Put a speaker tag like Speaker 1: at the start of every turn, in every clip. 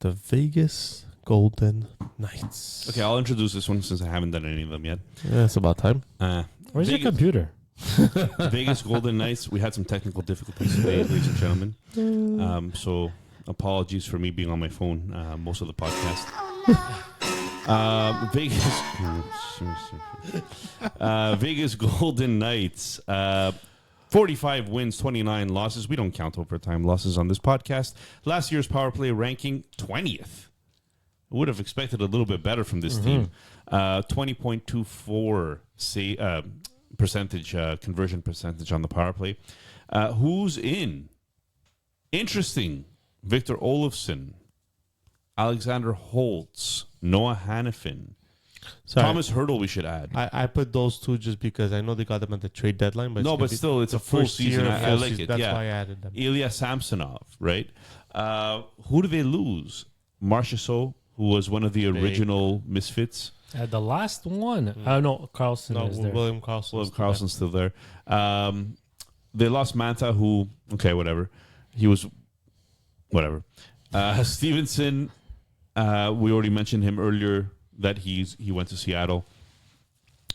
Speaker 1: the Vegas Golden Knights.
Speaker 2: Okay, I'll introduce this one since I haven't done any of them yet.
Speaker 1: Yeah, it's about time.
Speaker 3: Where's your
Speaker 2: Vegas,
Speaker 3: computer?
Speaker 2: Vegas Golden Knights. We had some technical difficulties today, ladies and gentlemen. So apologies for me being on my phone most of the podcast. Vegas Golden Knights. 45 wins, 29 losses. We don't count overtime losses on this podcast. Last year's power play ranking 20th. Would have expected a little bit better from this team. 20.24 percentage conversion percentage on the power play. Who's in? Interesting. Victor Olofsson, Alexander Holtz, Noah Hannafin, Thomas Hurdle. We should add.
Speaker 1: I put those two just because I know they got them at the trade deadline. But
Speaker 2: no, but still, it's a full season. I like it.
Speaker 1: That's
Speaker 2: yeah.
Speaker 1: why I added them.
Speaker 2: Ilya Samsonov, right? Who do they lose? Marchessault, who was one of the original misfits.
Speaker 3: The last one. No, Carlson is there.
Speaker 1: William Carlson.
Speaker 2: William Carlson's still there. They lost Manta, who, okay, whatever. He was, whatever. Stevenson, we already mentioned him earlier that he went to Seattle.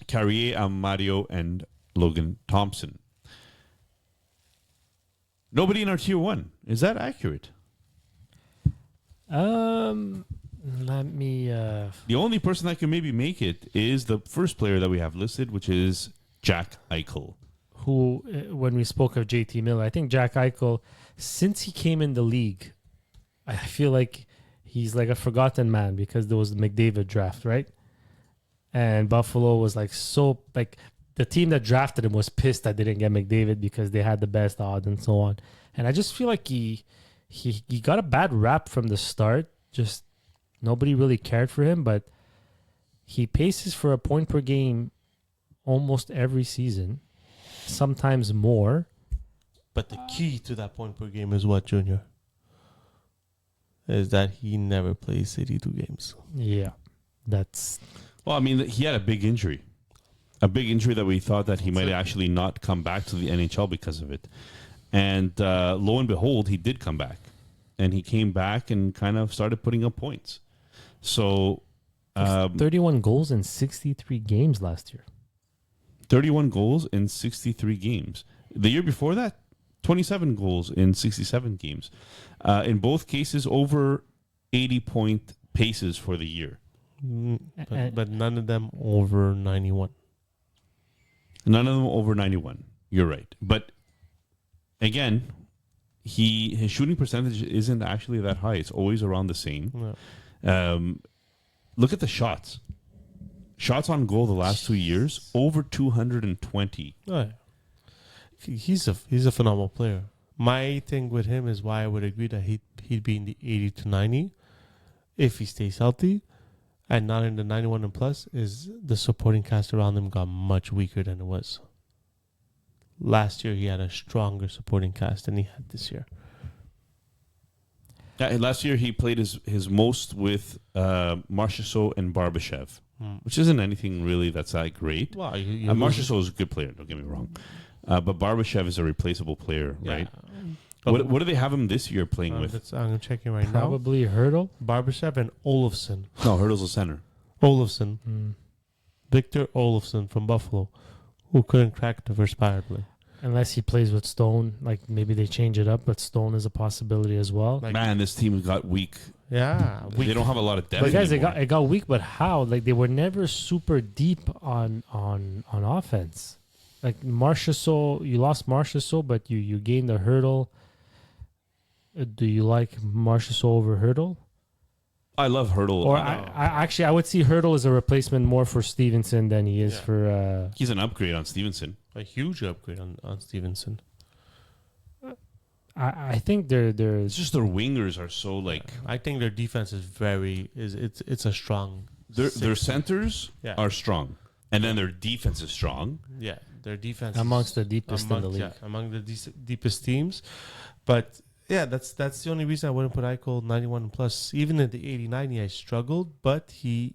Speaker 2: Carrier, Amadio, and Logan Thompson. Nobody in our tier one. Is that accurate?
Speaker 3: Let me.
Speaker 2: The only person that can maybe make it is the first player that we have listed, which is Jack Eichel.
Speaker 3: Who, when we spoke of JT Miller, I think Jack Eichel, since he came in the league, I feel like he's like a forgotten man because there was the McDavid draft, right? And Buffalo was like the team that drafted him was pissed that they didn't get McDavid because they had the best odds and so on. And I just feel like he got a bad rap from the start. Just nobody really cared for him, but he paces for a point per game almost every season, sometimes more.
Speaker 1: But the key to that point per game is what, Junior? Is that he never plays 82 games.
Speaker 3: Yeah, that's...
Speaker 2: Well, I mean, he had a big injury. A big injury that we thought that he might actually not come back to the NHL because of it. And lo and behold, he did come back. And he came back and kind of started putting up points. So...
Speaker 3: 31 goals in 63 games last year.
Speaker 2: 31 goals in 63 games. The year before that, 27 goals in 67 games. In both cases, over 80-point paces for the year.
Speaker 1: But none of them over 91.
Speaker 2: None of them over 91. You're right. But again, his shooting percentage isn't actually that high. It's always around the same.
Speaker 1: Yeah.
Speaker 2: Look at the shots. Shots on goal the last 2 years, over 220.
Speaker 1: Oh, yeah. He's a phenomenal player. My thing with him is why I would agree that he'd be in the 80 to 90 if he stays healthy, and not in the 91 and plus. Is the supporting cast around him got much weaker than it was last year? He had a stronger supporting cast than he had this year.
Speaker 2: Yeah, last year he played his most with Marchessault and Barbashev, which isn't anything really that's that great.
Speaker 1: Well,
Speaker 2: Marchessault is a good player. Don't get me wrong. But Barbashev is a replaceable player, right? What do they have him this year playing with?
Speaker 1: I'm checking right now.
Speaker 3: Probably Hurdle.
Speaker 1: Barbashev and Olofsson.
Speaker 2: No, Hurdle's a center.
Speaker 1: Olofsson. Victor Olofsson from Buffalo, who couldn't crack the first power play.
Speaker 3: Unless he plays with Stone. Like, maybe they change it up, but Stone is a possibility as well.
Speaker 2: Man, this team got weak.
Speaker 1: Yeah.
Speaker 2: They don't have a lot of depth
Speaker 3: But guys,
Speaker 2: anymore.
Speaker 3: it got weak, but how? Like, they were never super deep on offense. Like Marchessault, you lost Marchessault, but you gained the Hurdle. Do you like Marchessault over Hurdle?
Speaker 2: I love Hurdle.
Speaker 3: Or I would see Hurdle as a replacement more for Stevenson than he is for...
Speaker 2: He's an upgrade on Stevenson.
Speaker 1: A huge upgrade on Stevenson.
Speaker 3: I think there's
Speaker 2: It's just their wingers are so like...
Speaker 1: I think their defense is it's a strong...
Speaker 2: Their centers are strong. And then their defense is strong.
Speaker 1: Yeah, their defense
Speaker 3: amongst the deepest in the league.
Speaker 1: Yeah, among the deepest teams. But yeah, that's the only reason I wouldn't put Eichel 91 plus. Even in the 80-90, I struggled, but he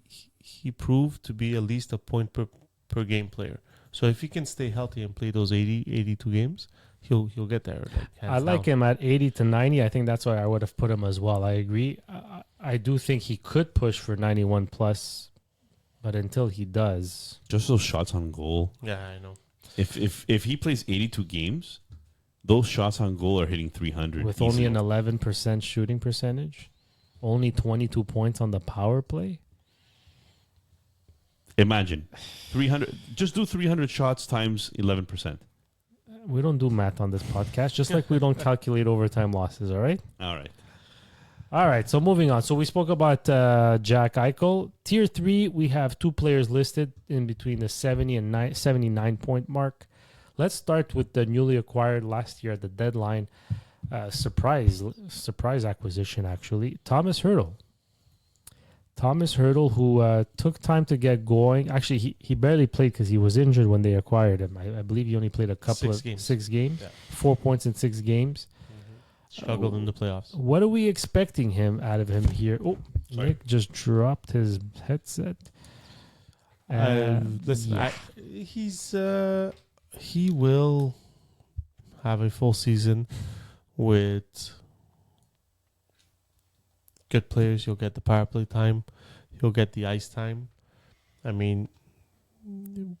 Speaker 1: proved to be at least a point per game player. So if he can stay healthy and play those 82 games, he'll get there.
Speaker 3: I like him at 80 to 90. I think that's why I would have put him as well. I agree. I do think he could push for 91 plus, but until he does,
Speaker 2: Just those shots on goal.
Speaker 1: Yeah, I know.
Speaker 2: If he plays 82 games, those shots on goal are hitting 300
Speaker 3: with only an
Speaker 2: easily.
Speaker 3: 11% shooting percentage, only 22 points on the power play.
Speaker 2: Imagine 300. Just do 300 shots times 11%.
Speaker 3: We don't do math on this podcast, just like we don't calculate overtime losses. All right.
Speaker 2: All right.
Speaker 3: All right, so moving on. So we spoke about Jack Eichel. Tier 3, we have 2 players listed in between the 70 and 79 point mark. Let's start with the newly acquired last year at the deadline. Surprise acquisition, actually. Thomas Hertl. Thomas Hertl, who took time to get going. Actually, he barely played because he was injured when they acquired him. I believe he only played a couple
Speaker 1: 6
Speaker 3: of
Speaker 1: games.
Speaker 3: 6 games.
Speaker 1: Yeah.
Speaker 3: 4 points in 6 games.
Speaker 1: Struggled in the playoffs.
Speaker 3: What are we expecting out of him here? Oh,
Speaker 1: Sorry.
Speaker 3: Nick just dropped his headset.
Speaker 1: Listen,
Speaker 3: yeah.
Speaker 1: he will have a full season with good players. He'll get the power play time. He'll get the ice time. I mean,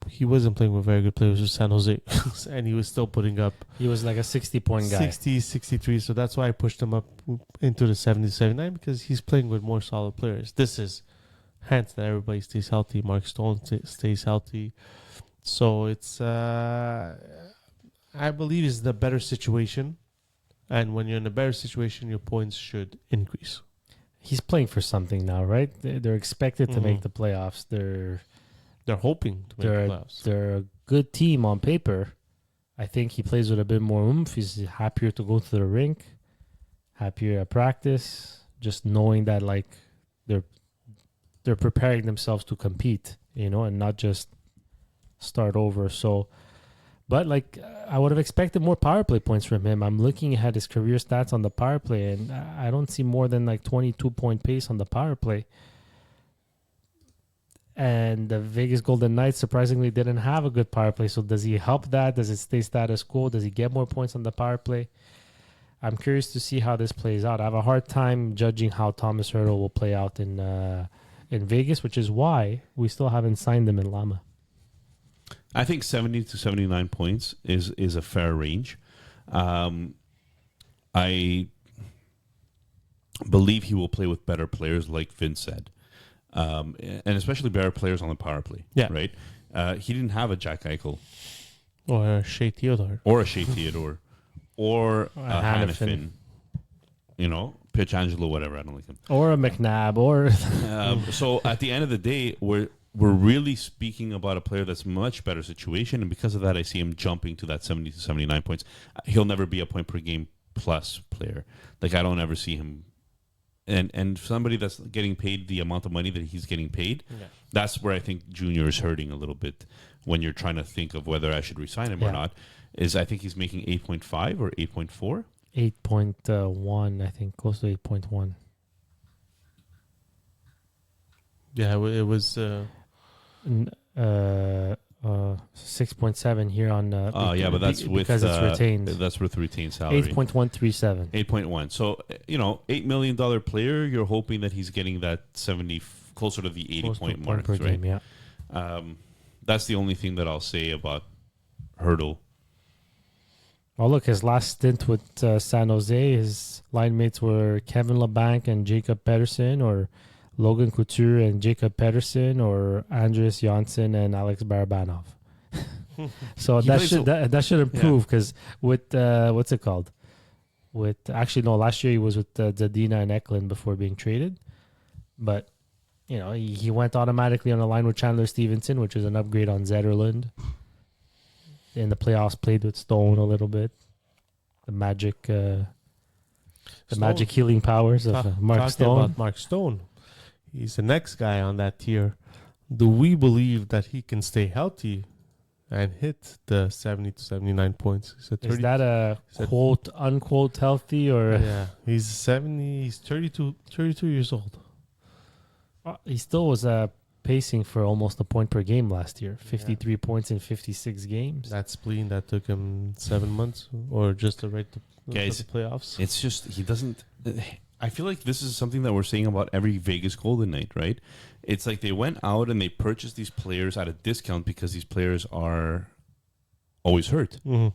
Speaker 1: he wasn't playing with very good players with San Jose, and he was still putting up
Speaker 3: He was like a 60-point guy.
Speaker 1: 60, 63. So that's why I pushed him up into the 70, 79 because he's playing with more solid players. This is hence that everybody stays healthy. Mark Stone stays healthy. So it's, I believe, is the better situation. And when you're in a better situation, your points should increase.
Speaker 3: He's playing for something now, right? They're expected to make the playoffs.
Speaker 1: They're hoping to make the playoffs.
Speaker 3: They're a good team on paper. I think he plays with a bit more oomph. He's happier to go to the rink, happier at practice, just knowing that like they're preparing themselves to compete, and not just start over. So, but like I would have expected more power play points from him. I'm looking at his career stats on the power play, and I don't see more than like 22-point pace on the power play. And the Vegas Golden Knights surprisingly didn't have a good power play. So does he help that? Does it stay status quo? Does he get more points on the power play? I'm curious to see how this plays out. I have a hard time judging how Thomas Hertl will play out in Vegas, which is why we still haven't signed him in Llama.
Speaker 2: I think 70 to 79 points is a fair range. I believe he will play with better players, like Vince said. And especially better players on the power play.
Speaker 1: Yeah.
Speaker 2: Right? He didn't have a Jack Eichel
Speaker 1: Or Shea Theodore.
Speaker 2: or a Shea Theodore or a
Speaker 3: Hannafin.
Speaker 2: Hannafin. Pietrangelo, whatever. I don't like him.
Speaker 3: Or a McNabb, or
Speaker 2: So at the end of the day, we're really speaking about a player that's much better situation, and because of that, I see him jumping to that 70 to 79 points. He'll never be a point per game plus player. Like I don't ever see him. And somebody that's getting paid the amount of money that he's getting paid, that's where I think Junior is hurting a little bit when you're trying to think of whether I should resign him or not. Is I think he's making 8.5 or 8.4.
Speaker 3: 8.1, I think, close to 8.1.
Speaker 1: Yeah, it was.
Speaker 3: 6.7 here on.
Speaker 2: But that's
Speaker 3: because it's retained.
Speaker 2: That's with retained salary.
Speaker 3: 8.137.
Speaker 2: 8.1. So $8 million player. You're hoping that he's getting that 70, closer to the 80
Speaker 3: Close to
Speaker 2: point
Speaker 3: a
Speaker 2: mark,
Speaker 3: per
Speaker 2: right?
Speaker 3: game, yeah.
Speaker 2: That's the only thing that I'll say about Hertl.
Speaker 3: Oh, look, his last stint with San Jose, his line mates were Kevin Labanc and Jacob Pedersen, or Logan Couture and Jacob Pedersen, or Andres Janssen and Alex Barabanov. So
Speaker 2: He
Speaker 3: that
Speaker 2: plays
Speaker 3: should
Speaker 2: so-
Speaker 3: that should improve because with what's it called? Last year he was with Zadina and Eklund before being traded, but he went automatically on a line with Chandler Stevenson, which is an upgrade on Zetterlund. In the playoffs, played with Stone a little bit. The magic healing powers of Mark
Speaker 1: Talking
Speaker 3: Stone.
Speaker 1: about Mark Stone. He's the next guy on that tier. Do we believe that he can stay healthy and hit the 70 to 79 points? He's
Speaker 3: Is that a
Speaker 1: said-
Speaker 3: quote unquote healthy or
Speaker 1: Yeah, he's 70. He's 32 years old.
Speaker 3: he still was pacing for almost a point per game last year. 53 points in 56 games.
Speaker 1: That spleen that took him 7 months or just to right to
Speaker 2: Guys,
Speaker 1: the playoffs.
Speaker 2: It's just he doesn't. I feel like this is something that we're saying about every Vegas Golden Knight, right? It's like they went out and they purchased these players at a discount because these players are always hurt.
Speaker 1: Mm-hmm.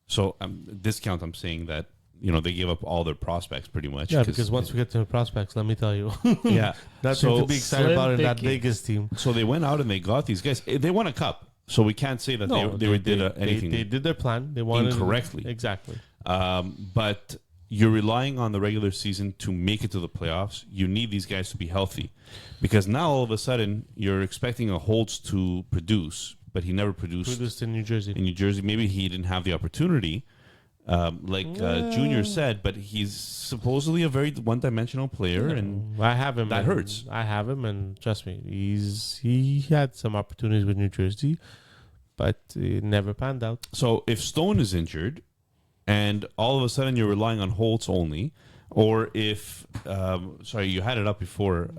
Speaker 2: So discount, I'm saying that, they gave up all their prospects pretty much.
Speaker 1: Yeah, because once we get to the prospects, let me tell you,
Speaker 2: yeah,
Speaker 1: nothing to be excited
Speaker 3: Slim
Speaker 1: about in that
Speaker 3: picking.
Speaker 1: Vegas team.
Speaker 2: so they went out and they got these guys. They won a cup, so we can't say that they did anything
Speaker 1: They did their plan. They wanted
Speaker 2: incorrectly.
Speaker 1: Exactly.
Speaker 2: But you're relying on the regular season to make it to the playoffs. You need these guys to be healthy, because now all of a sudden you're expecting a Holtz to produce, but he never produced
Speaker 1: Produced in New Jersey.
Speaker 2: in New Jersey. Maybe he didn't have the opportunity, Junior said, but he's supposedly a very one-dimensional player, and
Speaker 1: I have him.
Speaker 2: that
Speaker 1: and
Speaker 2: hurts.
Speaker 1: I have him, and trust me, he had some opportunities with New Jersey, but it never panned out.
Speaker 2: so if Stone is injured, and all of a sudden you're relying on Holtz only, or if you had it up before.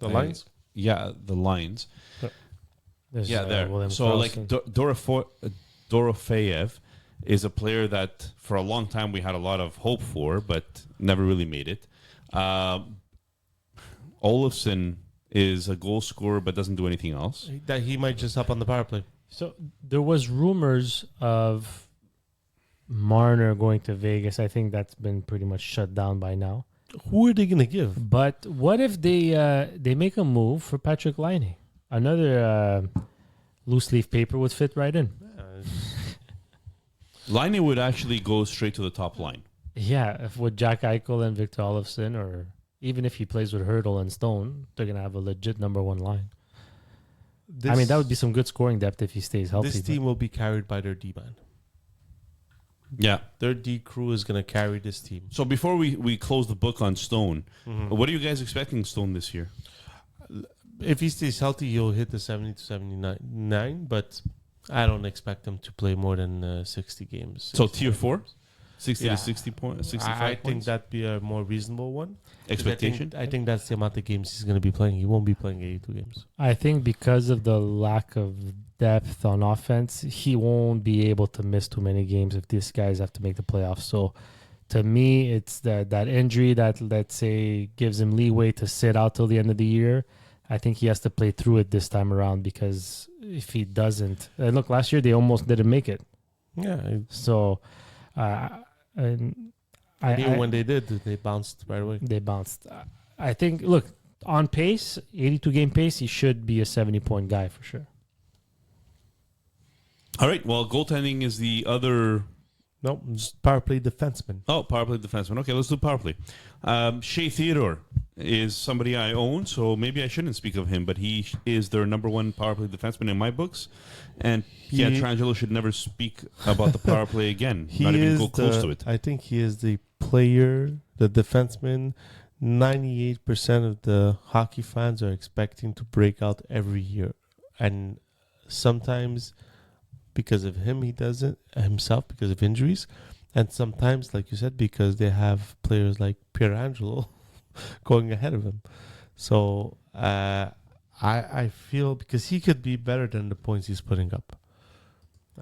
Speaker 1: Lines?
Speaker 2: Yeah, the lines.
Speaker 3: There's,
Speaker 2: Yeah, there.
Speaker 3: William
Speaker 2: So
Speaker 3: Karlsson.
Speaker 2: Dorofeyev is a player that for a long time we had a lot of hope for, but never really made it. Olofsson is a goal scorer but doesn't do anything else.
Speaker 1: That he might just up on the power play.
Speaker 3: So there was rumors of Marner going to Vegas. I think that's been pretty much shut down by now.
Speaker 1: Who are they going to give?
Speaker 3: But what if they make a move for Patrick Laine? Another loose leaf paper would fit right in.
Speaker 2: Laine would actually go straight to the top line.
Speaker 3: Yeah, if with Jack Eichel and Victor Olofsson, or even if he plays with Hurdle and Stone, they're gonna have a legit number one line. I mean, that would be some good scoring depth if he stays healthy.
Speaker 1: This team will be carried by their D man.
Speaker 2: Yeah.
Speaker 1: Their D crew is going to carry this team.
Speaker 2: So before we close the book on Stone, what are you guys expecting Stone this year?
Speaker 1: If he stays healthy, he'll hit the 70 to 79, but I don't expect him to play more than 60 games.
Speaker 2: So tier 4? 60
Speaker 1: Yeah.
Speaker 2: to 60 points, 65
Speaker 1: I think
Speaker 2: points?
Speaker 1: that'd be a more reasonable one. 'Cause
Speaker 2: Expectation?
Speaker 1: I think that's the amount of games he's going to be playing. He won't be playing 82 games.
Speaker 3: I think because of the lack of depth on offense, he won't be able to miss too many games if these guys have to make the playoffs. So to me, it's that injury that, let's say, gives him leeway to sit out till the end of the year. I think he has to play through it this time around, because if he doesn't... look, last year they almost didn't make it.
Speaker 1: Yeah.
Speaker 3: So...
Speaker 1: Even when they did, they bounced right away.
Speaker 3: They bounced. I think, look, on pace, 82-game pace, he should be a 70-point guy for sure.
Speaker 2: All right. Well, goaltending is the other...
Speaker 1: No, power play defenseman.
Speaker 2: Oh, power play defenseman. Okay, let's do power play. Shea Theodore is somebody I own, so maybe I shouldn't speak of him, but he is their number one power play defenseman in my books. And Pietrangelo should never speak about the power play again. Not even go close to it.
Speaker 1: I think he is the player, the defenseman. 98% of the hockey fans are expecting to break out every year. And sometimes because of him, he doesn't himself, because of injuries. And sometimes, like you said, because they have players like Pietrangelo going ahead of him. So I feel because he could be better than the points he's putting up.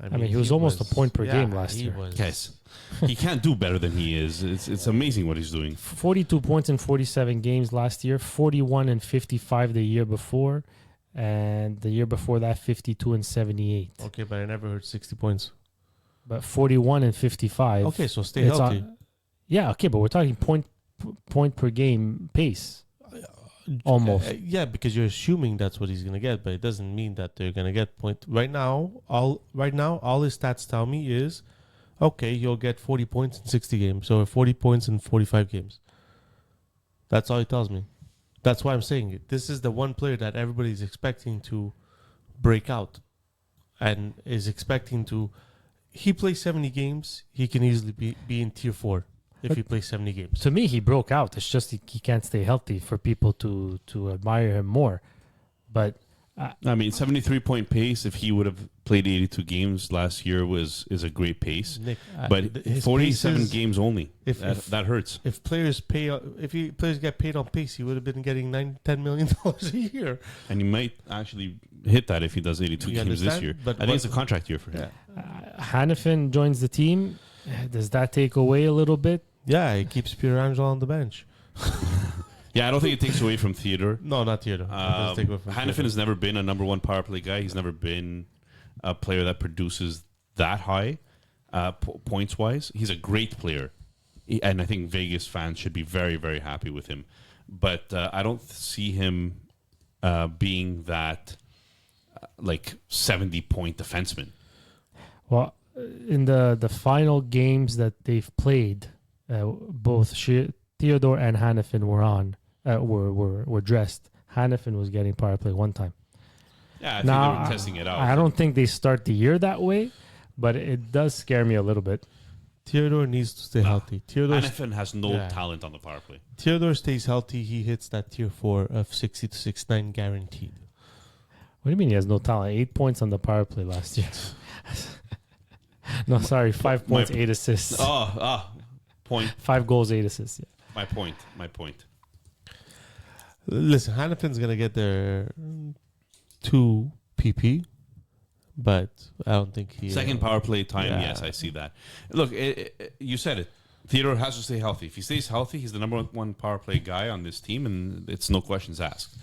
Speaker 3: I mean, he was almost a point per game last year.
Speaker 2: Yes. He can't do better than he is. It's amazing what he's doing.
Speaker 3: 42 points in 47 games last year, 41 and 55 the year before, and the year before that, 52 and 78.
Speaker 1: Okay, but I never heard 60 points.
Speaker 3: But 41 and 55.
Speaker 1: Okay, so stay
Speaker 3: it's
Speaker 1: healthy.
Speaker 3: Yeah, okay, but we're talking point per game pace. Almost.
Speaker 1: Yeah, because you're assuming that's what he's gonna get, but it doesn't mean that they're gonna get point. Right now, all his stats tell me is, okay, he'll get 40 points in 60 games, or 40 points in 45 games. That's all he tells me. That's why I'm saying it. This is the one player that everybody's expecting to break out, and is expecting to. He plays 70 games. He can easily be in tier 4 if he plays 70 games.
Speaker 3: To me, he broke out. It's just he can't stay healthy for people to admire him more. But
Speaker 2: 73-point pace, if he would have played 82 games last year, is a great pace.
Speaker 1: Nick,
Speaker 2: But
Speaker 1: his
Speaker 2: 47
Speaker 1: pace is-
Speaker 2: games only. That hurts.
Speaker 1: If players get paid on pace, he would have been getting $10 million a year.
Speaker 2: And he might actually hit that if he does 82
Speaker 1: You
Speaker 2: games this
Speaker 1: understand?
Speaker 2: year.
Speaker 1: But
Speaker 2: I think it's a contract year for him.
Speaker 1: Yeah.
Speaker 3: Hannafin joins the team. Does that take away a little bit?
Speaker 1: Yeah, he keeps Pietrangelo on the bench.
Speaker 2: Yeah, I don't think it takes away from Theodore.
Speaker 1: No, not Theodore. It doesn't take away from
Speaker 2: Hannafin
Speaker 1: Theodore.
Speaker 2: has never been a number one power play guy. He's never been a player that produces that high points wise. He's a great player, and I think Vegas fans should be very, very happy with him. But I don't see him being that 70-point defenseman.
Speaker 3: Well, in the final games that they've played, both Theodore and Hannafin were on. Were dressed. Hannafin was getting power play one time.
Speaker 2: Yeah, I think
Speaker 3: Now,
Speaker 2: they were testing it out.
Speaker 3: I don't think they start the year that way, but it does scare me a little bit.
Speaker 1: Theodore needs to stay healthy.
Speaker 2: Hannafin has no
Speaker 1: Yeah.
Speaker 2: talent on the power play.
Speaker 1: Theodore stays healthy, he hits that tier 4 of 60 to 69 guaranteed.
Speaker 3: What do you mean he has no talent? 8 points on the power play last year. No, sorry, 5 points, 8 assists.
Speaker 2: Point.
Speaker 3: 5 goals, 8 assists. Yeah.
Speaker 2: My point.
Speaker 1: Listen, Hannafin's going to get their 2 PP, but I don't think he...
Speaker 2: Second power play time,
Speaker 1: Yeah.
Speaker 2: yes, I see that. Look, you said it. Theodore has to stay healthy. If he stays healthy, he's the number one power play guy on this team, and it's no questions asked.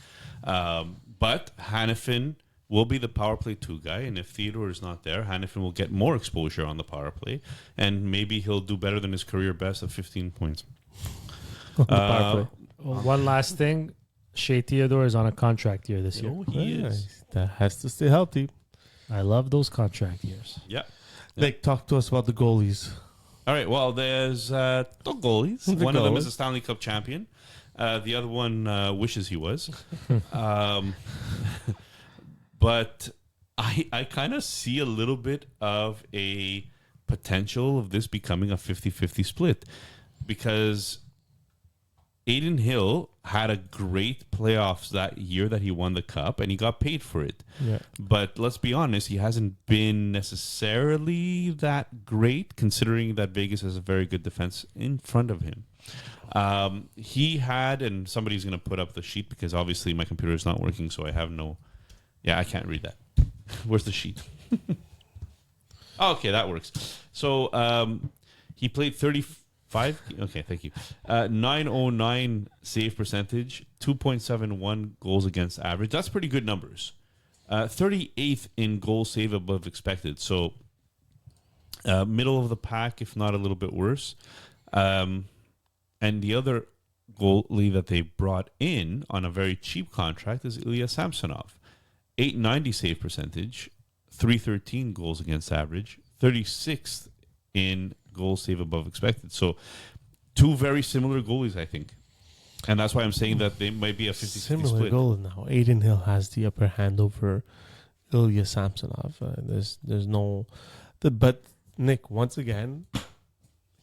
Speaker 2: But Hannafin will be the power play 2 guy, and if Theodore is not there, Hannafin will get more exposure on the power play, and maybe he'll do better than his career best of 15 points.
Speaker 3: The power play. One last thing. Shea Theodore is on a contract year this year.
Speaker 2: He is.
Speaker 1: That has to stay healthy.
Speaker 3: I love those contract years.
Speaker 2: Yeah.
Speaker 1: Nick, talk to us about the goalies.
Speaker 2: All right. Well, there's two goalies.
Speaker 1: The
Speaker 2: One of them
Speaker 1: goalies.
Speaker 2: is a Stanley Cup champion. The other one wishes he was. But I kind of see a little bit of a potential of this becoming a 50-50 split because Aiden Hill had a great playoffs that year that he won the cup, and he got paid for it.
Speaker 3: Yeah.
Speaker 2: But let's be honest, he hasn't been necessarily that great, considering that Vegas has a very good defense in front of him. He had, and somebody's going to put up the sheet because obviously my computer is not working, so I have no... Yeah, I can't read that. Where's the sheet? Okay, that works. So he played 35... Okay, thank you. 909 save percentage, 2.71 goals against average. That's pretty good numbers. 38th in goal save above expected. So middle of the pack, if not a little bit worse. And the other goalie that they brought in on a very cheap contract is Ilya Samsonov. 890 save percentage, 313 goals against average, 36th in goal save above expected. So two very similar goalies, I think. And that's why I'm saying that they might be a 50-50
Speaker 1: Similar
Speaker 2: split.
Speaker 1: goal now. Aiden Hill has the upper hand over Ilya Samsonov. There's no... But, Nick, once again,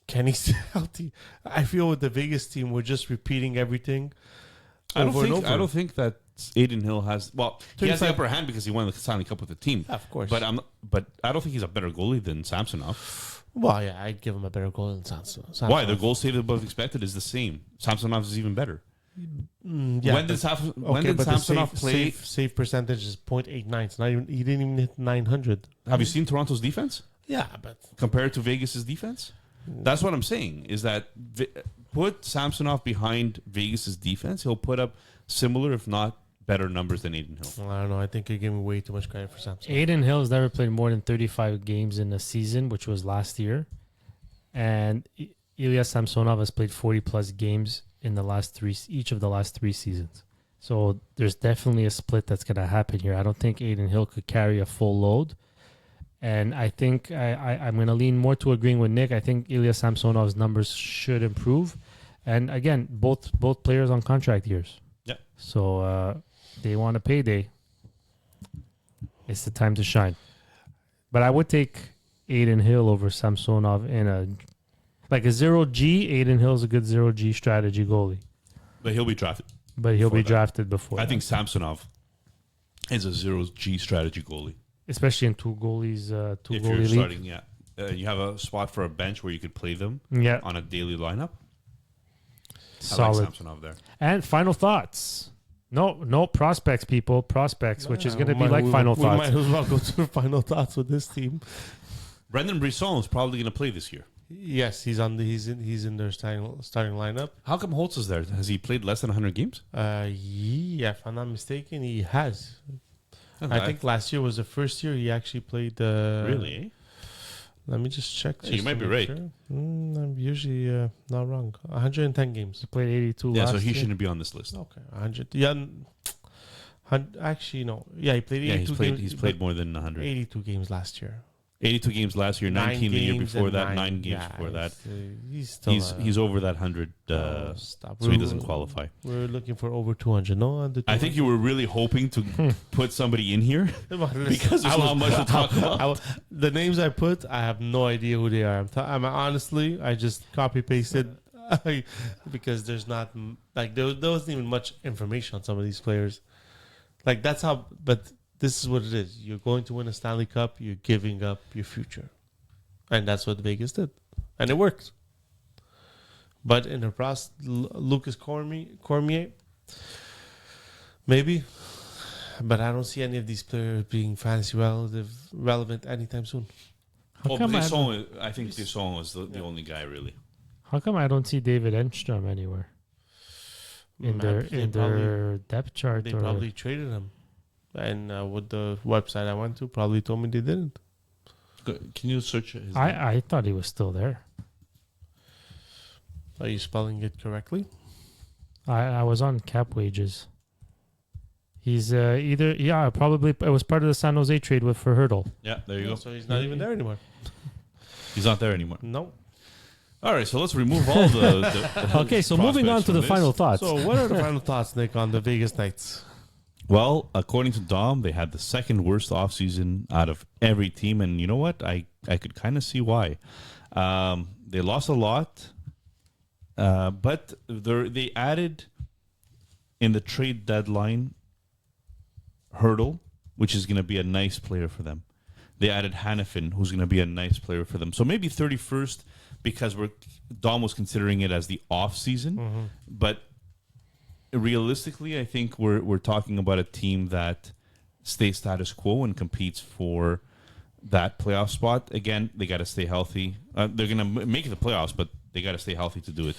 Speaker 1: can he stay healthy? I feel with the Vegas team, we're just repeating everything over and over.
Speaker 2: I don't think that Aiden Hill has... Well, he has the
Speaker 1: 35
Speaker 2: upper hand because he won the Stanley Cup with the team.
Speaker 1: Yeah, of course.
Speaker 2: But I don't think he's a better goalie than Samsonov.
Speaker 1: Well, yeah, I'd give him a better goal than Samsonov.
Speaker 2: Why? The goal saved above expected is the same. Samsonov's is even better.
Speaker 1: Yeah,
Speaker 2: when did Samsonov play?
Speaker 1: Save percentage is .89. It's not even, he didn't even hit 900.
Speaker 2: Have you seen Toronto's defense
Speaker 1: Yeah, but
Speaker 2: compared to Vegas's defense? That's what I'm saying. Is that put Samsonov behind Vegas's defense, he'll put up similar, if not better, numbers than Aiden Hill.
Speaker 1: I don't know. I think you're giving way too much credit for Samsonov.
Speaker 3: Aiden Hill's never played more than 35 games in a season, which was last year. And Ilya Samsonov has played 40-plus games in each of the last 3 seasons. So there's definitely a split that's going to happen here. I don't think Aiden Hill could carry a full load. And I think I'm going to lean more to agreeing with Nick. I think Ilya Samsonov's numbers should improve. And again, both players on contract years.
Speaker 2: Yeah.
Speaker 3: So they want a payday. It's the time to shine. But I would take Aiden Hill over Samsonov in a 0G. Aiden Hill's a good 0G strategy goalie.
Speaker 2: But he'll be drafted.
Speaker 3: But he'll
Speaker 2: Before
Speaker 3: be
Speaker 2: that.
Speaker 3: drafted before.
Speaker 2: I
Speaker 3: that.
Speaker 2: think Samsonov is a 0G strategy goalie.
Speaker 3: Especially in two goalies,
Speaker 2: If
Speaker 3: goalie
Speaker 2: you're
Speaker 3: league.
Speaker 2: starting, you have a spot for a bench where you could play them
Speaker 3: Yeah,
Speaker 2: on a daily lineup.
Speaker 3: solid.
Speaker 2: I like Samsonov there.
Speaker 3: And final thoughts. No prospects, people. Prospects, which is going to be like final
Speaker 1: We might
Speaker 3: thoughts.
Speaker 1: as well go to final thoughts with this team.
Speaker 2: Brendan Brisson is probably going to play this year.
Speaker 1: Yes, he's in their starting lineup.
Speaker 2: How come Holtz is there? Has he played less than 100 games?
Speaker 1: Yeah, if I'm not mistaken, he has. I think last year was the first year he actually played.
Speaker 2: Really?
Speaker 1: Let me just check.
Speaker 2: Yeah, you might be right.
Speaker 1: Sure. I'm usually not wrong. 110 games.
Speaker 3: He played 82
Speaker 2: Yeah,
Speaker 3: last
Speaker 2: so he
Speaker 3: year.
Speaker 2: shouldn't be on this list.
Speaker 1: Okay, 100. Yeah, actually no. Yeah, he played 82 games.
Speaker 2: He's played more than 100.
Speaker 1: 82 games last year.
Speaker 2: 82 games last year, 19 the year before that, 9 games before that.
Speaker 1: He's still.
Speaker 2: He's over that 100,
Speaker 1: stop.
Speaker 2: so he doesn't qualify.
Speaker 1: We're looking for over 200. No, under 200.
Speaker 2: I think you were really hoping to put somebody in here because there's not much to talk about.
Speaker 1: The names I put, I have no idea who they are. I'm honestly, I just copy pasted because there's not like there wasn't even much information on some of these players. Like that's how, but. This is what it is. You're going to win a Stanley Cup. You're giving up your future. And that's what Vegas did. And it worked. But in the process, Lucas Cormier, maybe. But I don't see any of these players being fantasy relevant anytime soon.
Speaker 3: How come
Speaker 2: I think Desaulnes was the only guy, really.
Speaker 3: How come I don't see David Enstrom anywhere? In their depth chart?
Speaker 1: They probably traded him. And with the website I went to, probably told me they didn't.
Speaker 2: Can you search his name?
Speaker 3: I thought he was still there.
Speaker 1: Are you spelling it correctly?
Speaker 3: I was on Cap Wages. He's probably it was part of the San Jose trade for Hurdle.
Speaker 2: Yeah, there you go.
Speaker 1: So he's not even there anymore.
Speaker 2: He's not there anymore.
Speaker 1: No.
Speaker 2: All right, so let's remove all the
Speaker 3: okay, so moving on to the final thoughts.
Speaker 1: So what are the final thoughts, Nick, on the Vegas Knights?
Speaker 2: Well, according to Dom, they had the second worst offseason out of every team. And you know what? I could kind of see why. They lost a lot, but they added in the trade deadline Hurdle, which is going to be a nice player for them. They added Hannafin, who's going to be a nice player for them. So maybe 31st because Dom was considering it as the offseason, but realistically, I think we're talking about a team that stays status quo and competes for that playoff spot. Again, they got to stay healthy. They're going to make the playoffs, but they got to stay healthy to do it.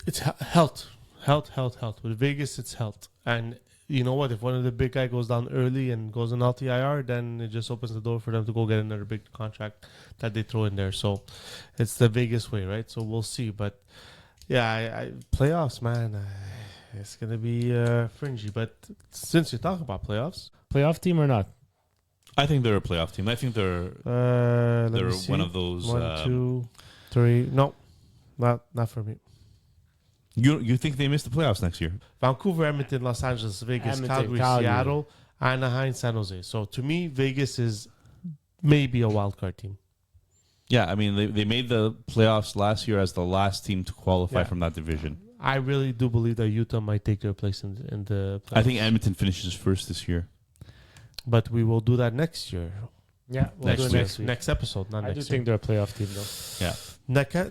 Speaker 1: It's health. With Vegas, it's health. And you know what? If one of the big guy goes down early and goes on LTIR, then it just opens the door for them to go get another big contract that they throw in there. So it's the Vegas way, right? So we'll see. But yeah, playoffs, man, it's going to be fringy. But since you talk about playoffs.
Speaker 3: Playoff team or not?
Speaker 2: I think they're a playoff team. I think they're one of those.
Speaker 1: 1, 2, 3. No, not for me.
Speaker 2: You think they miss the playoffs next year?
Speaker 1: Vancouver, Edmonton, Los Angeles, Vegas, Calgary, Seattle, Anaheim, San Jose. So to me, Vegas is maybe a wild card team.
Speaker 2: Yeah, I mean, they made the playoffs last year as the last team to qualify from that division.
Speaker 1: I really do believe that Utah might take their place in the playoffs.
Speaker 2: I think Edmonton finishes first this year.
Speaker 1: But we will do that next year.
Speaker 3: Yeah, we'll
Speaker 2: next
Speaker 3: do
Speaker 2: week.
Speaker 1: Next episode, not
Speaker 3: I
Speaker 1: next
Speaker 3: do think they're a playoff team, though.
Speaker 2: Yeah.
Speaker 1: Next.